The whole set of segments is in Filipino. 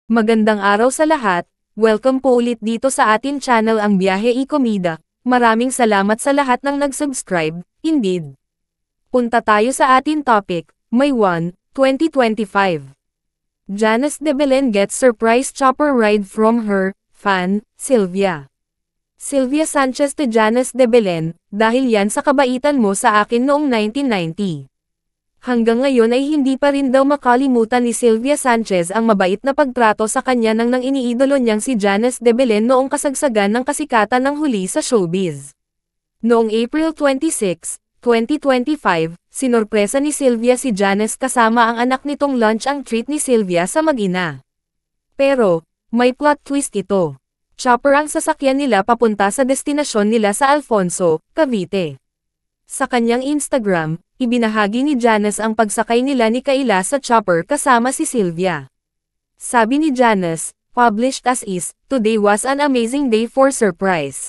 Magandang araw sa lahat, welcome po ulit dito sa atin channel ang Biyahe y Komida. Maraming salamat sa lahat ng nag-subscribe, indeed. Punta tayo sa atin topic, May 1, 2025. Janice de Belen gets surprise chopper ride from her fan, Sylvia. Sylvia Sanchez to Janice de Belen, dahil yan sa kabaitan mo sa akin noong 1990. Hanggang ngayon ay hindi pa rin daw makalimutan ni Sylvia Sanchez ang mabait na pagtrato sa kanya nang iniidolo niyang si Janice de Belen noong kasagsagan ng kasikatan ng huli sa showbiz. Noong April 26, 2025, sinorpresa ni Sylvia si Janice kasama ang anak nitong lunch ang treat ni Sylvia sa mag-ina. Pero, may plot twist ito. Chopper ang sasakyan nila papunta sa destinasyon nila sa Alfonso, Cavite. Sa kanyang Instagram, ibinahagi ni Janice ang pagsakay nila ni Kayla sa chopper kasama si Sylvia. Sabi ni Janice, published as is, today was an amazing day for surprise.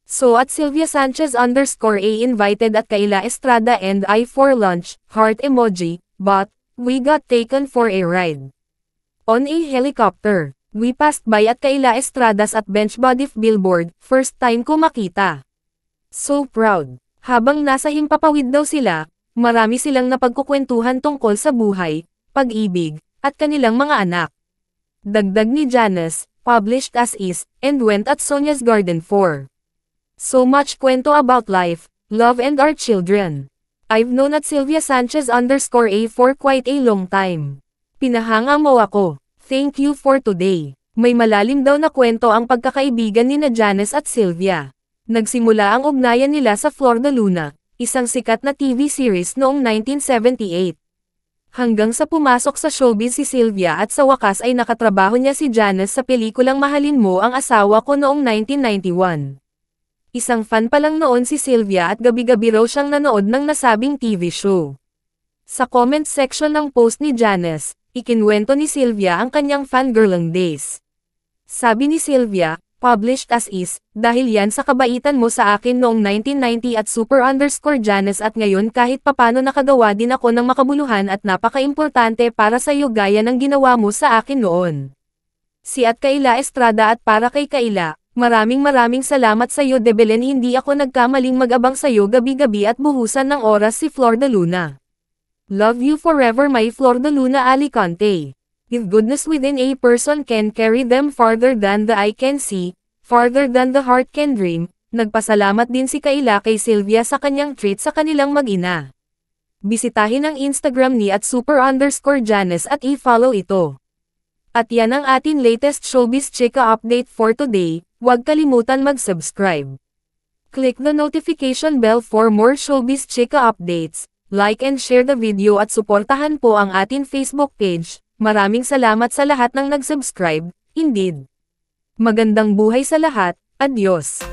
So at Sylvia Sanchez _ A invited at Kayla Estrada and I for lunch, heart emoji, but, we got taken for a ride. On a helicopter, we passed by at Kayla Estrada's at Benchbody billboard, first time ko makita. So proud. Habang nasa himpapawid daw sila, marami silang napagkukwentuhan tungkol sa buhay, pag-ibig, at kanilang mga anak. Dagdag ni Janice, published as is, and went at Sonia's garden for so much kwento about life, love and our children. I've known at Sylvia Sanchez _ A for quite a long time. Pinahanga mo ako. Thank you for today. May malalim daw na kwento ang pagkakaibigan ni Janice at Sylvia. Nagsimula ang ugnayan nila sa Flor de Luna, isang sikat na TV series noong 1978. Hanggang sa pumasok sa showbiz si Sylvia at sa wakas ay nakatrabaho niya si Janice sa pelikulang Mahalin Mo Ang Asawa Ko noong 1991. Isang fan pa lang noon si Sylvia at gabi-gabi raw siyang nanood ng nasabing TV show. Sa comment section ng post ni Janice, ikinwento ni Sylvia ang kanyang fangirling days. Sabi ni Sylvia, published as is, dahil yan sa kabaitan mo sa akin noong 1990 at super _ Janice at ngayon kahit papano nakagawa din ako ng makabuluhan at napaka-importante para sa iyo gaya ng ginawa mo sa akin noon. Si at Kayla Estrada at para kay Kayla, maraming salamat sa iyo de Belen, hindi ako nagkamaling mag-abang sa iyo gabi-gabi at buhusan ng oras si Flor de Luna. Love you forever my Flor de Luna Alicante. If goodness within a person can carry them farther than the eye can see, farther than the heart can dream, nagpasalamat din si Kayla kay Sylvia sa kanyang treat sa kanilang mag-ina. Bisitahin ang Instagram ni at super _ Janice at i-follow ito. At yan ang atin latest showbiz chika update for today, huwag kalimutan mag-subscribe. Click the notification bell for more showbiz chika updates, like and share the video at suportahan po ang atin Facebook page. Maraming salamat sa lahat ng nag-subscribe, indeed. Magandang buhay sa lahat, adios.